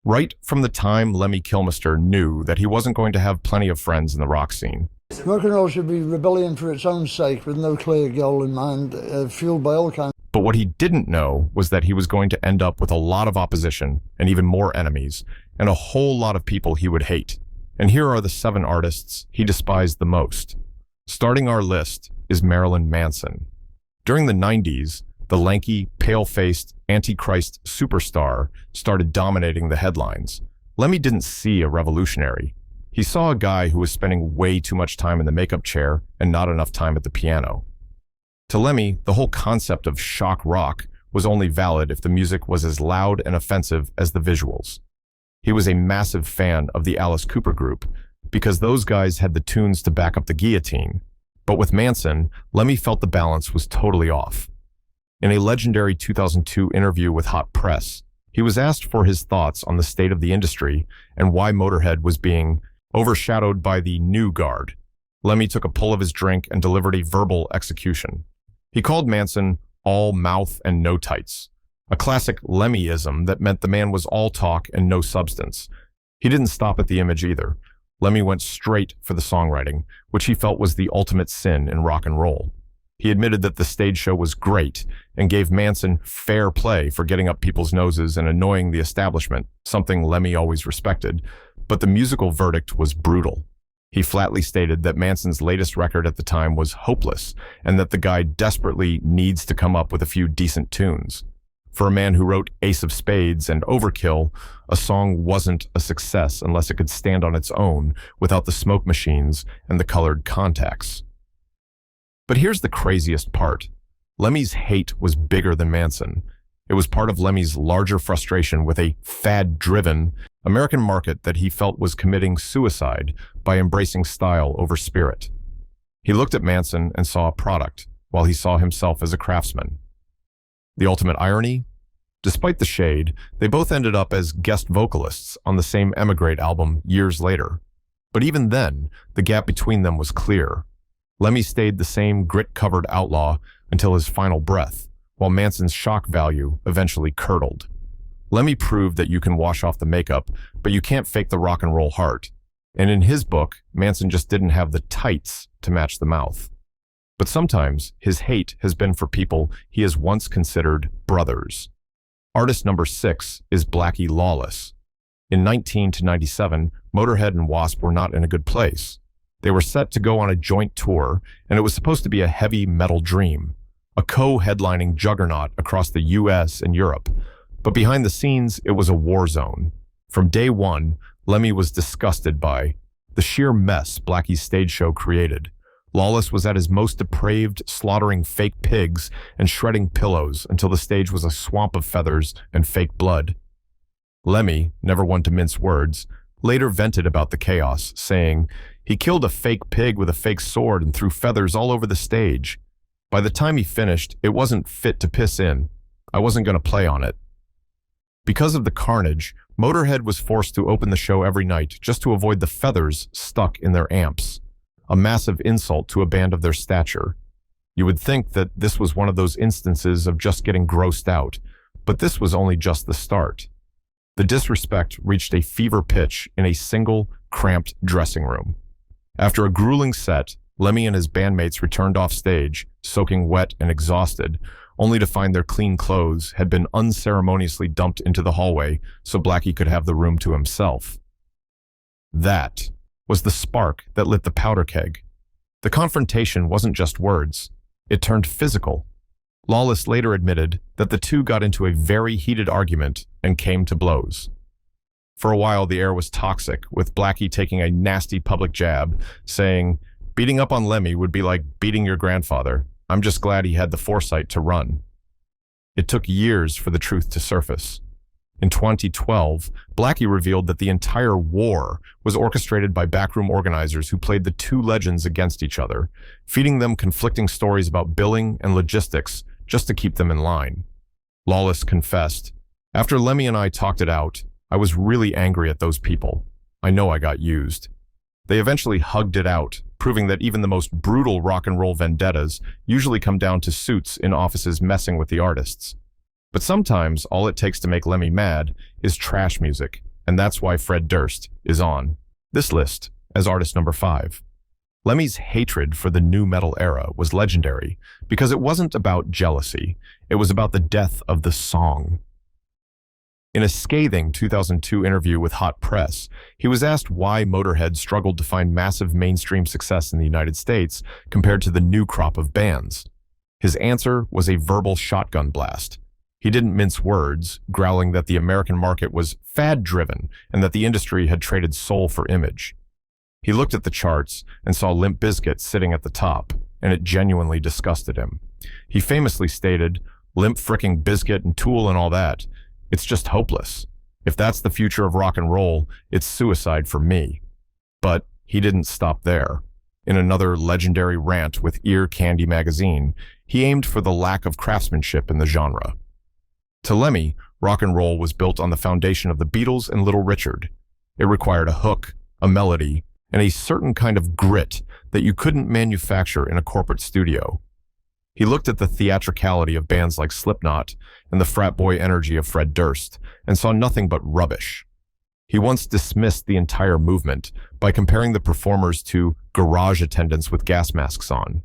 Right from the time Lemmy Kilmister knew that he wasn't going to have plenty of friends in the rock scene. Rock and roll should be rebellion for its own sake, with no clear goal in mind, fueled by all kinds. But what he didn't know was that he was going to end up with a lot of opposition and even more enemies, and a whole lot of people he would hate. And here are the 7 artists he despised the most. Starting our list is Marilyn Manson. During the 90s, the lanky, pale-faced, antichrist superstar started dominating the headlines. Lemmy didn't see a revolutionary. He saw a guy who was spending way too much time in the makeup chair and not enough time at the piano. To Lemmy, the whole concept of shock rock was only valid if the music was as loud and offensive as the visuals. He was a massive fan of the Alice Cooper group because those guys had the tunes to back up the guillotine. But with Manson, Lemmy felt the balance was totally off. In a legendary 2002 interview with Hot Press, he was asked for his thoughts on the state of the industry and why Motorhead was being overshadowed by the new guard. Lemmy took a pull of his drink and delivered a verbal execution. He called Manson all mouth and no tights, a classic Lemmyism that meant the man was all talk and no substance. He didn't stop at the image either. Lemmy went straight for the songwriting, which he felt was the ultimate sin in rock and roll. He admitted that the stage show was great and gave Manson fair play for getting up people's noses and annoying the establishment, something Lemmy always respected, but the musical verdict was brutal. He flatly stated that Manson's latest record at the time was hopeless and that the guy desperately needs to come up with a few decent tunes. For a man who wrote Ace of Spades and Overkill, a song wasn't a success unless it could stand on its own without the smoke machines and the colored contacts. But here's the craziest part. Lemmy's hate was bigger than Manson. It was part of Lemmy's larger frustration with a fad-driven American market that he felt was committing suicide by embracing style over spirit. He looked at Manson and saw a product, while he saw himself as a craftsman. The ultimate irony? Despite the shade, they both ended up as guest vocalists on the same Emigrate album years later. But even then, the gap between them was clear. Lemmy stayed the same grit-covered outlaw until his final breath, while Manson's shock value eventually curdled. Lemmy proved that you can wash off the makeup, but you can't fake the rock and roll heart. And in his book, Manson just didn't have the tights to match the mouth. But sometimes his hate has been for people he has once considered brothers. Artist number 6 is Blackie Lawless. In 1997, Motorhead and Wasp were not in a good place. They were set to go on a joint tour, and it was supposed to be a heavy metal dream, a co-headlining juggernaut across the US and Europe. But behind the scenes, it was a war zone. From day one, Lemmy was disgusted by the sheer mess Blackie's stage show created. Lawless was at his most depraved, slaughtering fake pigs and shredding pillows until the stage was a swamp of feathers and fake blood. Lemmy, never one to mince words, later vented about the chaos, saying, "He killed a fake pig with a fake sword and threw feathers all over the stage. By the time he finished, it wasn't fit to piss in. I wasn't going to play on it." Because of the carnage, Motorhead was forced to open the show every night just to avoid the feathers stuck in their amps, a massive insult to a band of their stature. You would think that this was one of those instances of just getting grossed out, but this was only just the start. The disrespect reached a fever pitch in a single, cramped dressing room. After a grueling set, Lemmy and his bandmates returned off stage, soaking wet and exhausted, only to find their clean clothes had been unceremoniously dumped into the hallway so Blackie could have the room to himself. That was the spark that lit the powder keg. The confrontation wasn't just words. It turned physical. Lawless later admitted that the two got into a very heated argument and came to blows. For a while, the air was toxic, with Blackie taking a nasty public jab, saying, "Beating up on Lemmy would be like beating your grandfather. I'm just glad he had the foresight to run." It took years for the truth to surface. In 2012, Blackie revealed that the entire war was orchestrated by backroom organizers who played the two legends against each other, feeding them conflicting stories about billing and logistics just to keep them in line. Lawless confessed, "After Lemmy and I talked it out, I was really angry at those people. I know I got used." They eventually hugged it out, proving that even the most brutal rock and roll vendettas usually come down to suits in offices messing with the artists. But sometimes all it takes to make Lemmy mad is trash music, and that's why Fred Durst is on this list as artist number 5. Lemmy's hatred for the nu metal era was legendary because it wasn't about jealousy, it was about the death of the song. In a scathing 2002 interview with Hot Press, he was asked why Motorhead struggled to find massive mainstream success in the United States compared to the new crop of bands. His answer was a verbal shotgun blast. He didn't mince words, growling that the American market was fad-driven and that the industry had traded soul for image. He looked at the charts and saw Limp Bizkit sitting at the top, and it genuinely disgusted him. He famously stated, "Limp fricking Bizkit and Tool and all that, it's just hopeless. If that's the future of rock and roll, it's suicide for me." But he didn't stop there. In another legendary rant with Ear Candy magazine, he aimed for the lack of craftsmanship in the genre. To Lemmy, rock and roll was built on the foundation of the Beatles and Little Richard. It required a hook, a melody, and a certain kind of grit that you couldn't manufacture in a corporate studio. He looked at the theatricality of bands like Slipknot and the frat boy energy of Fred Durst and saw nothing but rubbish. He once dismissed the entire movement by comparing the performers to garage attendants with gas masks on.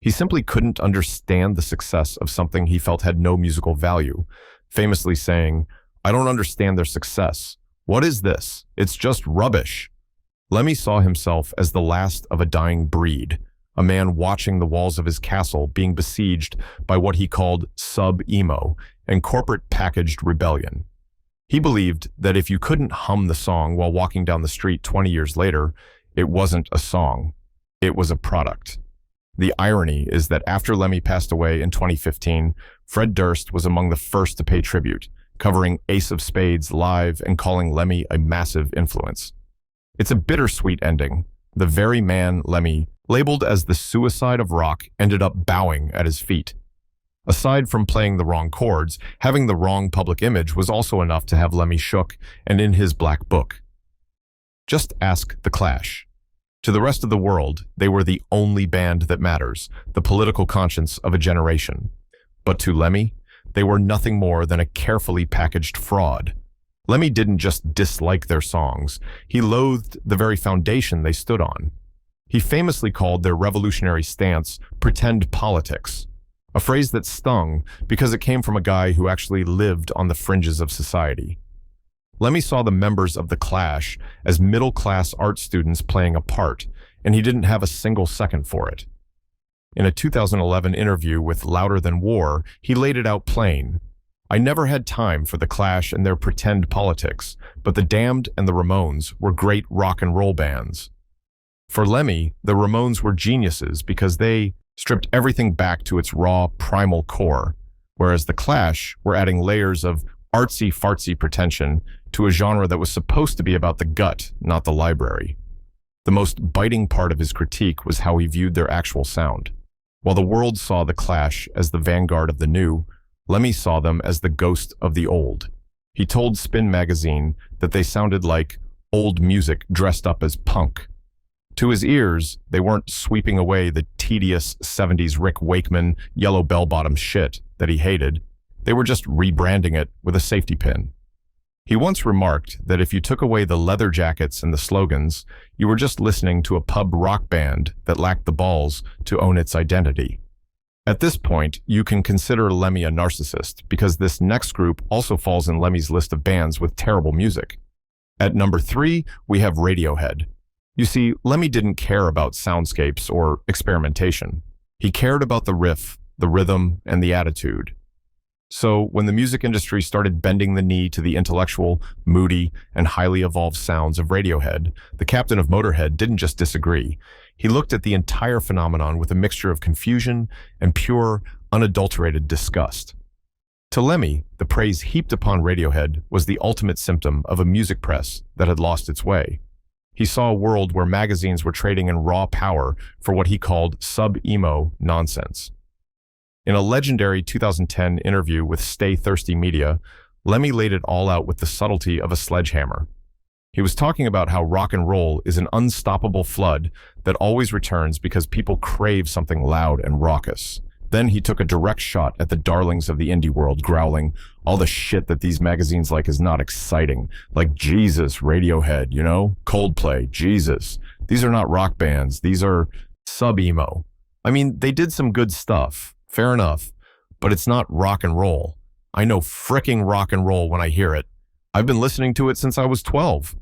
He simply couldn't understand the success of something he felt had no musical value, famously saying, "I don't understand their success. What is this? It's just rubbish." Lemmy saw himself as the last of a dying breed, a man watching the walls of his castle being besieged by what he called sub-emo and corporate-packaged rebellion. He believed that if you couldn't hum the song while walking down the street 20 years later, it wasn't a song. It was a product. The irony is that after Lemmy passed away in 2015, Fred Durst was among the first to pay tribute, covering Ace of Spades live and calling Lemmy a massive influence. It's a bittersweet ending. The very man Lemmy, labeled as the suicide of rock, ended up bowing at his feet. Aside from playing the wrong chords, having the wrong public image was also enough to have Lemmy shook and in his black book. Just ask The Clash. To the rest of the world, they were the only band that matters, the political conscience of a generation. But to Lemmy, they were nothing more than a carefully packaged fraud. Lemmy didn't just dislike their songs, he loathed the very foundation they stood on. He famously called their revolutionary stance pretend politics, a phrase that stung because it came from a guy who actually lived on the fringes of society. Lemmy saw the members of The Clash as middle-class art students playing a part, and he didn't have a single second for it. In a 2011 interview with Louder Than War, he laid it out plain. "I never had time for The Clash and their pretend politics, but the Damned and the Ramones were great rock and roll bands." For Lemmy, the Ramones were geniuses because they stripped everything back to its raw, primal core, whereas The Clash were adding layers of artsy-fartsy pretension to a genre that was supposed to be about the gut, not the library. The most biting part of his critique was how he viewed their actual sound. While the world saw The Clash as the vanguard of the new, Lemmy saw them as the ghost of the old. He told Spin magazine that they sounded like old music dressed up as punk. To his ears, they weren't sweeping away the tedious 70s Rick Wakeman yellow bell-bottom shit that he hated. They were just rebranding it with a safety pin. He once remarked that if you took away the leather jackets and the slogans, you were just listening to a pub rock band that lacked the balls to own its identity. At this point, you can consider Lemmy a narcissist because this next group also falls in Lemmy's list of bands with terrible music. At number 3, we have Radiohead. You see, Lemmy didn't care about soundscapes or experimentation. He cared about the riff, the rhythm, and the attitude. So when the music industry started bending the knee to the intellectual, moody, and highly evolved sounds of Radiohead, the captain of Motorhead didn't just disagree. He looked at the entire phenomenon with a mixture of confusion and pure, unadulterated disgust. To Lemmy, the praise heaped upon Radiohead was the ultimate symptom of a music press that had lost its way. He saw a world where magazines were trading in raw power for what he called sub-emo nonsense. In a legendary 2010 interview with Stay Thirsty Media, Lemmy laid it all out with the subtlety of a sledgehammer. He was talking about how rock and roll is an unstoppable flood that always returns because people crave something loud and raucous. Then he took a direct shot at the darlings of the indie world, growling, all the shit that these magazines like is not exciting. Like, Jesus, Radiohead, you know? Coldplay, Jesus. These are not rock bands. These are sub-emo. I mean, they did some good stuff. Fair enough. But it's not rock and roll. I know fricking rock and roll when I hear it. I've been listening to it since I was 12.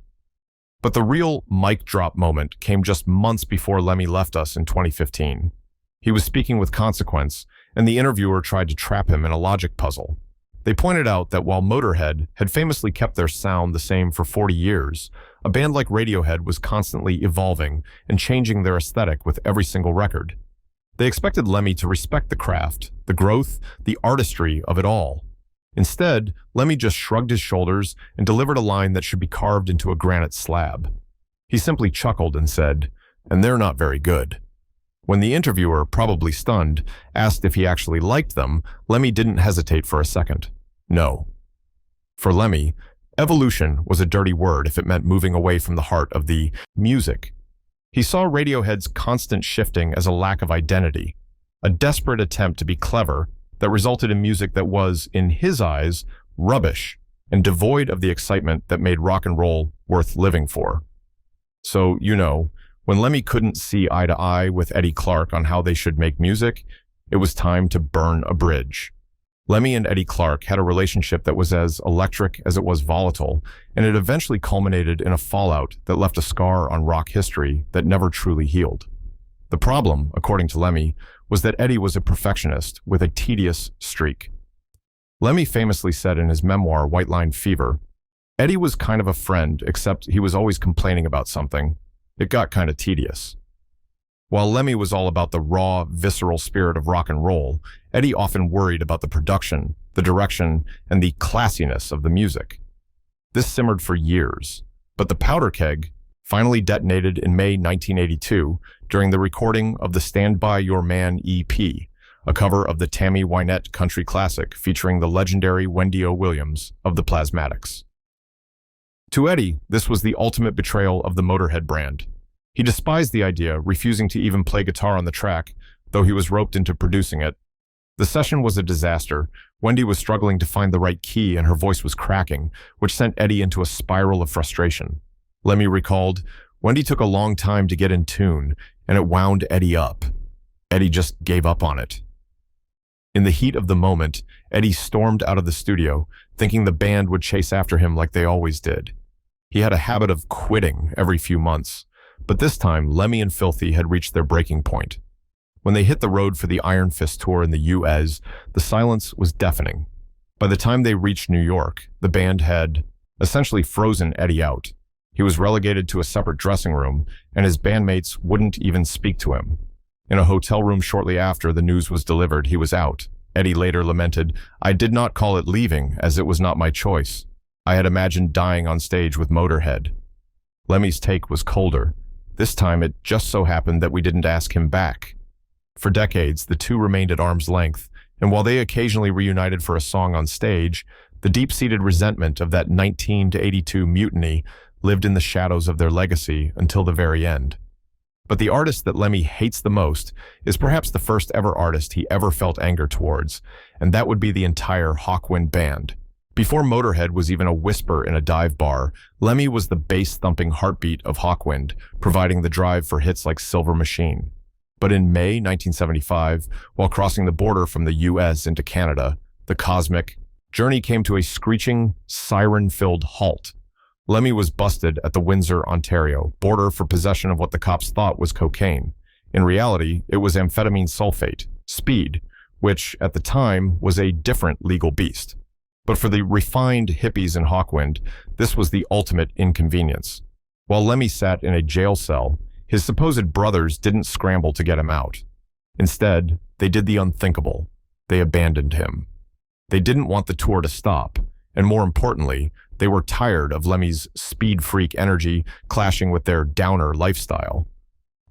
But the real mic drop moment came just months before Lemmy left us in 2015. He was speaking with Consequence, and the interviewer tried to trap him in a logic puzzle. They pointed out that while Motorhead had famously kept their sound the same for 40 years, a band like Radiohead was constantly evolving and changing their aesthetic with every single record. They expected Lemmy to respect the craft, the growth, the artistry of it all. Instead, Lemmy just shrugged his shoulders and delivered a line that should be carved into a granite slab. He simply chuckled and said, "And they're not very good." When the interviewer, probably stunned, asked if he actually liked them, Lemmy didn't hesitate for a second. No. For Lemmy, evolution was a dirty word if it meant moving away from the heart of the music. He saw Radiohead's constant shifting as a lack of identity, a desperate attempt to be clever that resulted in music that was, in his eyes, rubbish and devoid of the excitement that made rock and roll worth living for. So, when Lemmy couldn't see eye to eye with Eddie Clarke on how they should make music, it was time to burn a bridge. Lemmy and Eddie Clarke had a relationship that was as electric as it was volatile, and it eventually culminated in a fallout that left a scar on rock history that never truly healed. The problem, according to Lemmy, was that Eddie was a perfectionist with a tedious streak. Lemmy famously said in his memoir, White Line Fever, "Eddie was kind of a friend, except he was always complaining about something. It got kind of tedious." While Lemmy was all about the raw, visceral spirit of rock and roll, Eddie often worried about the production, the direction, and the classiness of the music. This simmered for years, but the powder keg finally detonated in May 1982 during the recording of the Stand By Your Man EP, a cover of the Tammy Wynette country classic featuring the legendary Wendy O. Williams of the Plasmatics. To Eddie, this was the ultimate betrayal of the Motorhead brand. He despised the idea, refusing to even play guitar on the track, though he was roped into producing it. The session was a disaster. Wendy was struggling to find the right key and her voice was cracking, which sent Eddie into a spiral of frustration. Lemmy recalled, "Wendy took a long time to get in tune, and it wound Eddie up. Eddie just gave up on it." In the heat of the moment, Eddie stormed out of the studio, thinking the band would chase after him like they always did. He had a habit of quitting every few months, but this time Lemmy and Filthy had reached their breaking point. When they hit the road for the Iron Fist tour in the US, the silence was deafening. By the time they reached New York, the band had essentially frozen Eddie out. He was relegated to a separate dressing room, and his bandmates wouldn't even speak to him. In a hotel room shortly after the news was delivered, he was out. Eddie later lamented, "I did not call it leaving, as it was not my choice. I had imagined dying on stage with Motorhead." Lemmy's take was colder. This time it just so happened that we didn't ask him back. For decades, the two remained at arm's length, and while they occasionally reunited for a song on stage, the deep-seated resentment of that 1982 mutiny lived in the shadows of their legacy until the very end. But the artist that Lemmy hates the most is perhaps the first ever artist he ever felt anger towards, and that would be the entire Hawkwind band. Before Motorhead was even a whisper in a dive bar, Lemmy was the bass-thumping heartbeat of Hawkwind, providing the drive for hits like Silver Machine. But in May 1975, while crossing the border from the US into Canada, the cosmic journey came to a screeching, siren-filled halt. Lemmy was busted at the Windsor, Ontario, border for possession of what the cops thought was cocaine. In reality, it was amphetamine sulfate, speed, which, at the time, was a different legal beast. But for the refined hippies in Hawkwind, this was the ultimate inconvenience. While Lemmy sat in a jail cell, his supposed brothers didn't scramble to get him out. Instead, they did the unthinkable. They abandoned him. They didn't want the tour to stop, and more importantly, they were tired of Lemmy's speed freak energy clashing with their downer lifestyle.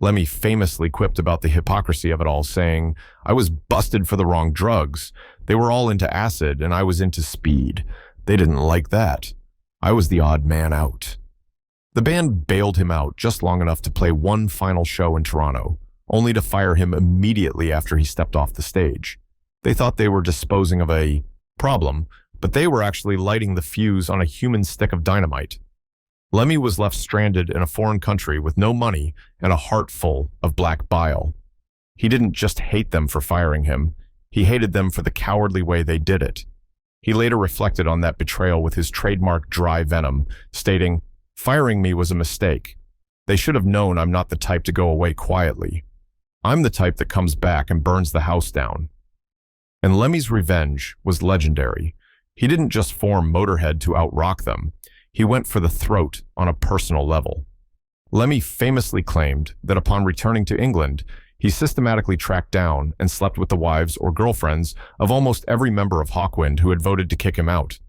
Lemmy famously quipped about the hypocrisy of it all, saying, "I was busted for the wrong drugs. They were all into acid and I was into speed. They didn't like that. I was the odd man out." The band bailed him out just long enough to play one final show in Toronto. only to fire him immediately after he stepped off the stage. They thought they were disposing of a problem, but they were actually lighting the fuse on a human stick of dynamite. Lemmy was left stranded in a foreign country with no money and a heart full of black bile. He didn't just hate them for firing him, he hated them for the cowardly way they did it. He later reflected on that betrayal with his trademark dry venom, stating, "Firing me was a mistake. They should have known I'm not the type to go away quietly. I'm the type that comes back and burns the house down." And Lemmy's revenge was legendary. He didn't just form Motorhead to outrock them. He went for the throat on a personal level. Lemmy famously claimed that upon returning to England, he systematically tracked down and slept with the wives or girlfriends of almost every member of Hawkwind who had voted to kick him out.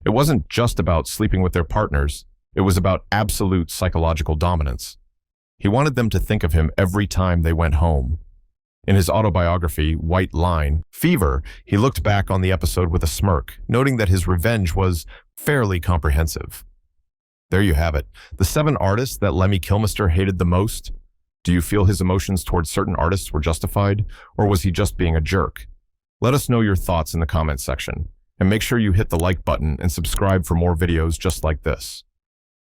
It wasn't just about sleeping with their partners, it was about absolute psychological dominance. He wanted them to think of him every time they went home. In his autobiography, White Line, Fever, he looked back on the episode with a smirk, noting that his revenge was fairly comprehensive. There you have it, the 7 artists that Lemmy Kilmister hated the most. Do you feel his emotions towards certain artists were justified, or was he just being a jerk? Let us know your thoughts in the comments section, and make sure you hit the like button and subscribe for more videos just like this.